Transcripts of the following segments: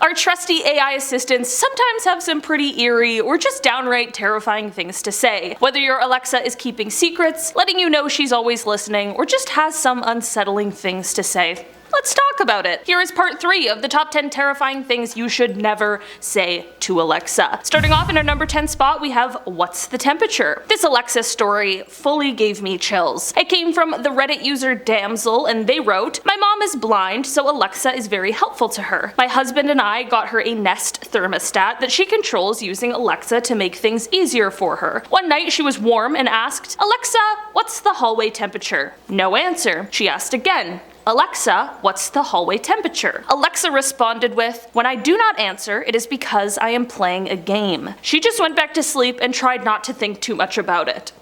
Our trusty AI assistants sometimes have some pretty eerie or just downright terrifying things to say. Whether your Alexa is keeping secrets, letting you know she's always listening, or just has some unsettling things to say, let's talk about it. Here is part 3 of the top 10 terrifying things you should never say to Alexa. Starting off in our number 10 spot, we have what's the temperature? This Alexa story fully gave me chills. It came from the Reddit user Damsel, and they wrote, "My mom is blind, so Alexa is very helpful to her. My husband and I got her a Nest thermostat that she controls using Alexa to make things easier for her. One night she was warm and asked, 'Alexa, what's the hallway temperature?' No answer. She asked again, 'Alexa, what's the hallway temperature?' Alexa responded with, 'When I do not answer, it is because I am playing a game.' She just went back to sleep and tried not to think too much about it."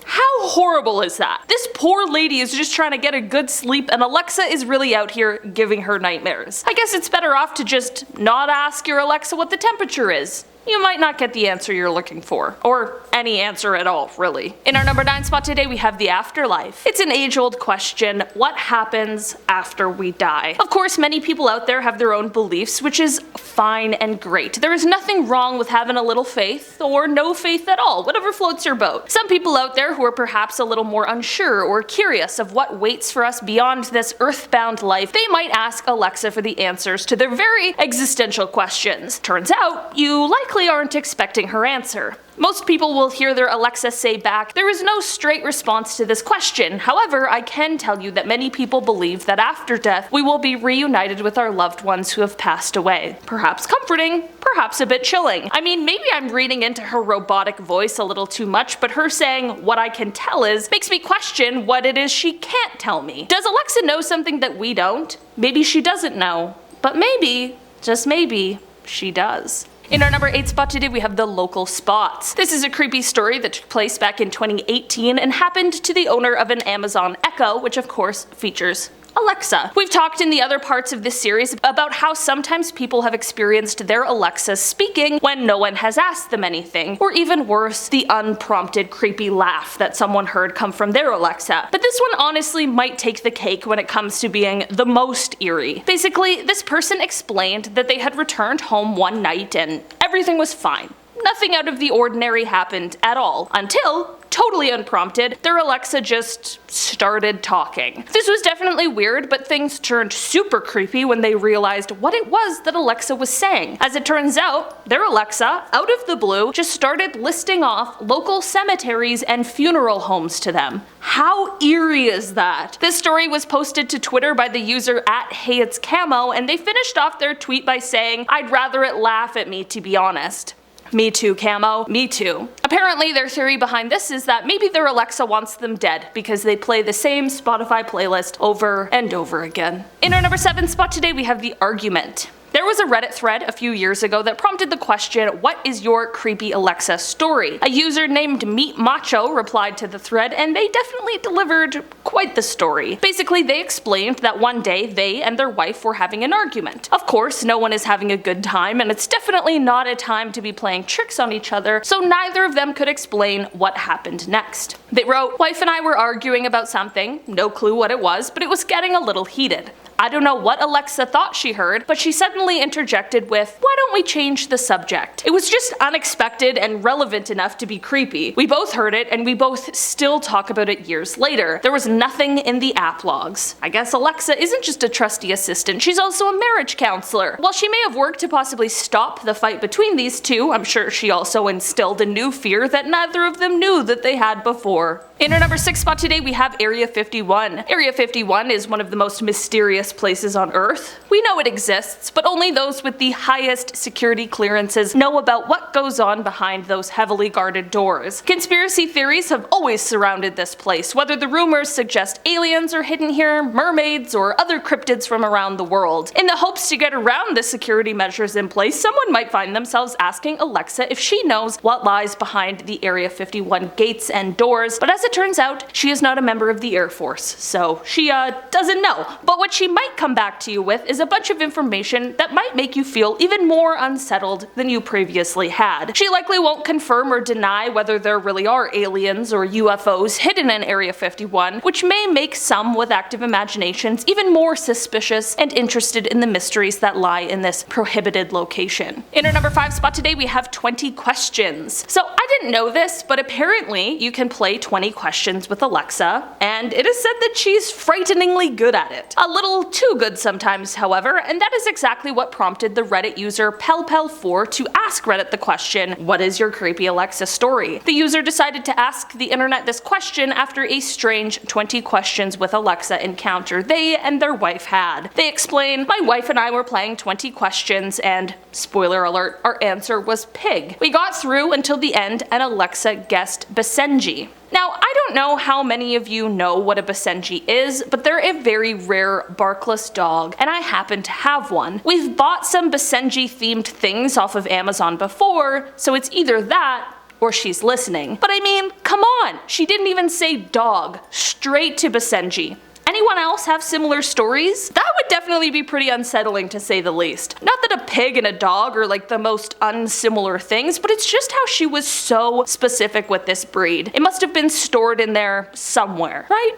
How horrible is that? This poor lady is just trying to get a good sleep and Alexa is really out here giving her nightmares. I guess it's better off to just not ask your Alexa what the temperature is. You might not get the answer you're looking for. Or any answer at all, really. In our number 9 spot today, we have the afterlife. It's an age-old question: what happens after we die? Of course, many people out there have their own beliefs, which is fine and great. There is nothing wrong with having a little faith, or no faith at all, whatever floats your boat. Some people out there who are perhaps a little more unsure or curious of what waits for us beyond this earthbound life, they might ask Alexa for the answers to their very existential questions. Turns out, you likely aren't expecting her answer. Most people will hear their Alexa say back, "There is no straight response to this question." However, I can tell you that many people believe that after death, we will be reunited with our loved ones who have passed away. Perhaps comforting, perhaps a bit chilling. I mean, maybe I'm reading into her robotic voice a little too much, but her saying, "what I can tell is," makes me question what it is she can't tell me. Does Alexa know something that we don't? Maybe she doesn't know. But maybe, just maybe, she does. In our number 8 spot today, we have the local spots. This is a creepy story that took place back in 2018 and happened to the owner of an Amazon Echo, which of course features Alexa. We've talked in the other parts of this series about how sometimes people have experienced their Alexas speaking when no one has asked them anything, or even worse, the unprompted creepy laugh that someone heard come from their Alexa. But this one honestly might take the cake when it comes to being the most eerie. Basically, this person explained that they had returned home one night and everything was fine. Nothing out of the ordinary happened at all, until, totally unprompted, their Alexa just started talking. This was definitely weird, but things turned super creepy when they realized what it was that Alexa was saying. As it turns out, their Alexa, out of the blue, just started listing off local cemeteries and funeral homes to them. How eerie is that? This story was posted to Twitter by the user @HeyIt'sCamo, and they finished off their tweet by saying, "I'd rather it laugh at me, to be honest." Me too, Camo. Me too. Apparently, their theory behind this is that maybe their Alexa wants them dead because they play the same Spotify playlist over and over again. In our number 7 spot today, we have the argument. There was a Reddit thread a few years ago that prompted the question, "What is your creepy Alexa story?" A user named Meat Macho replied to the thread, and they definitely delivered quite the story. Basically, they explained that one day they and their wife were having an argument. Of course, no one is having a good time, and it's definitely not a time to be playing tricks on each other, so neither of them could explain what happened next. They wrote, "Wife and I were arguing about something, no clue what it was, but it was getting a little heated. I don't know what Alexa thought she heard, but she suddenly interjected with, 'Why don't we change the subject?' It was just unexpected and relevant enough to be creepy. We both heard it, and we both still talk about it years later. There was nothing in the app logs. I guess Alexa isn't just a trusty assistant, she's also a marriage counselor. While she may have worked to possibly stop the fight between these two, I'm sure she also instilled a new fear that neither of them knew that they had before." In our number 6 spot today, we have Area 51. Area 51 is one of the most mysterious places on Earth. We know it exists, but only those with the highest security clearances know about what goes on behind those heavily guarded doors. Conspiracy theories have always surrounded this place, whether the rumors suggest aliens are hidden here, mermaids, or other cryptids from around the world. In the hopes to get around the security measures in place, someone might find themselves asking Alexa if she knows what lies behind the Area 51 gates and doors, but as it turns out, she is not a member of the Air Force, so she doesn't know. But what she might come back to you with is a bunch of information that might make you feel even more unsettled than you previously had. She likely won't confirm or deny whether there really are aliens or UFOs hidden in Area 51, which may make some with active imaginations even more suspicious and interested in the mysteries that lie in this prohibited location. In our number 5 spot today, we have 20 questions. So I didn't know this, but apparently you can play 20 questions with Alexa, and it is said that she's frighteningly good at it. A little too good sometimes, however, and that is exactly what prompted the Reddit user PelPel4 to ask Reddit the question, "What is your creepy Alexa story?" The user decided to ask the internet this question after a strange 20 questions with Alexa encounter they and their wife had. They explain, "My wife and I were playing 20 questions and, spoiler alert, our answer was pig. We got through until the end and Alexa guessed Basenji." Now, I don't know how many of you know what a Basenji is, but they're a very rare barkless dog, and I happen to have one. We've bought some Basenji themed things off of Amazon before, so it's either that or she's listening. But I mean, come on, she didn't even say dog, straight to Basenji. Anyone else have similar stories? That would definitely be pretty unsettling to say the least. Not that a pig and a dog are like the most unsimilar things, but it's just how she was so specific with this breed. It must have been stored in there somewhere, right?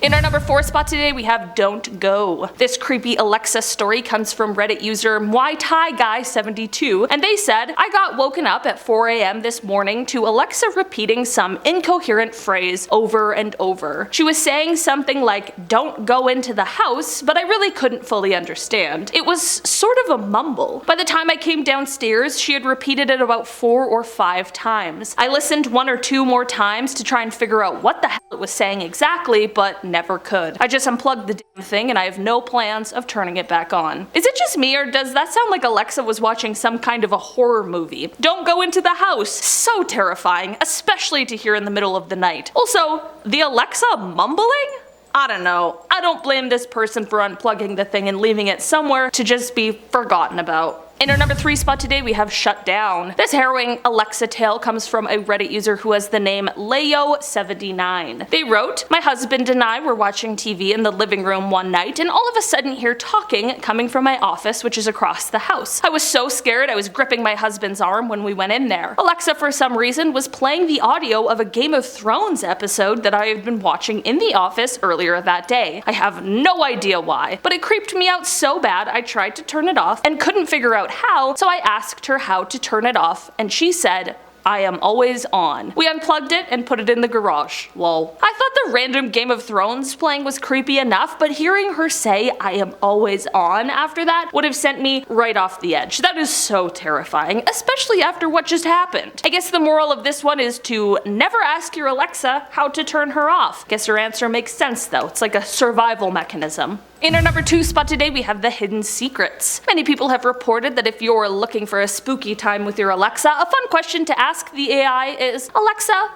In our number 4 spot today, we have Don't Go. This creepy Alexa story comes from Reddit user MyThaiGuy72, and they said, "I got woken up at 4 a.m. this morning to Alexa repeating some incoherent phrase over and over. She was saying something like, 'Don't go into the house,' but I really couldn't fully understand. It was sort of a mumble. By the time I came downstairs, she had repeated it about 4 or 5 times. I listened 1 or 2 more times to try and figure out what the hell it was saying exactly, but never could. I just unplugged the damn thing and I have no plans of turning it back on." Is it just me, or does that sound like Alexa was watching some kind of a horror movie? Don't go into the house. So terrifying, especially to hear in the middle of the night. Also, the Alexa mumbling? I don't know. I don't blame this person for unplugging the thing and leaving it somewhere to just be forgotten about. In our number 3 spot today, we have Shut Down. This harrowing Alexa tale comes from a Reddit user who has the name Leo79. They wrote, "My husband and I were watching TV in the living room one night and all of a sudden hear talking coming from my office, which is across the house. I was so scared I was gripping my husband's arm when we went in there. Alexa, for some reason, was playing the audio of a Game of Thrones episode that I had been watching in the office earlier that day. I have no idea why, but it creeped me out so bad I tried to turn it off and couldn't figure out how, so I asked her how to turn it off, and she said, 'I am always on.' We unplugged it and put it in the garage. Lol." I thought the random Game of Thrones playing was creepy enough, but hearing her say, "I am always on" after that would have sent me right off the edge. That is so terrifying, especially after what just happened. I guess the moral of this one is to never ask your Alexa how to turn her off. Guess her answer makes sense though. It's like a survival mechanism. In our number 2 spot today, we have the hidden secrets. Many people have reported that if you're looking for a spooky time with your Alexa, a fun question to ask the AI is, "Alexa,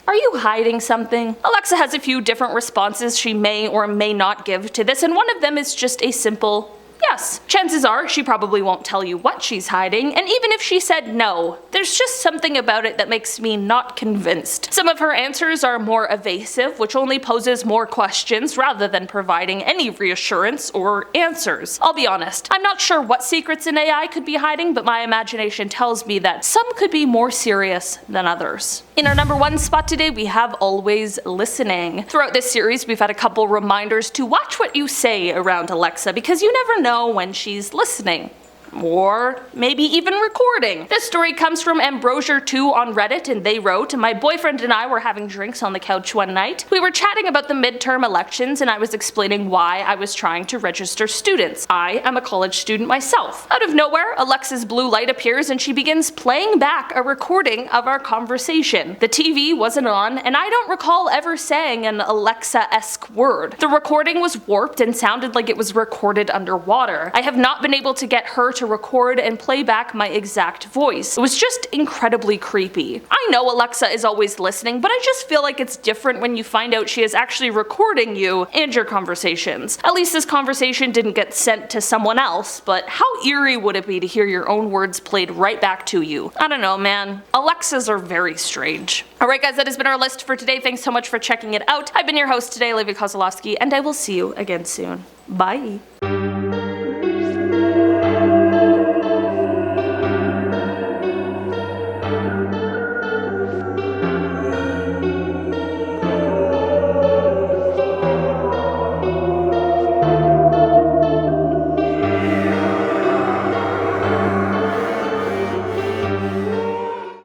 are you hiding something?" Alexa has a few different responses she may or may not give to this, and one of them is just a simple yes. Chances are she probably won't tell you what she's hiding, and even if she said no, there's just something about it that makes me not convinced. Some of her answers are more evasive, which only poses more questions rather than providing any reassurance or answers. I'll be honest, I'm not sure what secrets an AI could be hiding, but my imagination tells me that some could be more serious than others. In our number 1 spot today, we have Always Listening. Throughout this series, we've had a couple reminders to watch what you say around Alexa, because you never know when she's listening. Or maybe even recording. This story comes from Ambrosier2 on Reddit, and they wrote, "My boyfriend and I were having drinks on the couch one night. We were chatting about the midterm elections and I was explaining why I was trying to register students. I am a college student myself. Out of nowhere, Alexa's blue light appears and she begins playing back a recording of our conversation. The TV wasn't on, and I don't recall ever saying an Alexa-esque word. The recording was warped and sounded like it was recorded underwater. I have not been able to get her to to record and play back my exact voice. It was just incredibly creepy. I know Alexa is always listening, but I just feel like it's different when you find out she is actually recording you and your conversations. At least this conversation didn't get sent to someone else, but how eerie would it be to hear your own words played right back to you? I don't know, man. Alexas are very strange. Alright guys, that has been our list for today. Thanks so much for checking it out. I've been your host today, Olivia Kozlowski, and I will see you again soon. Bye!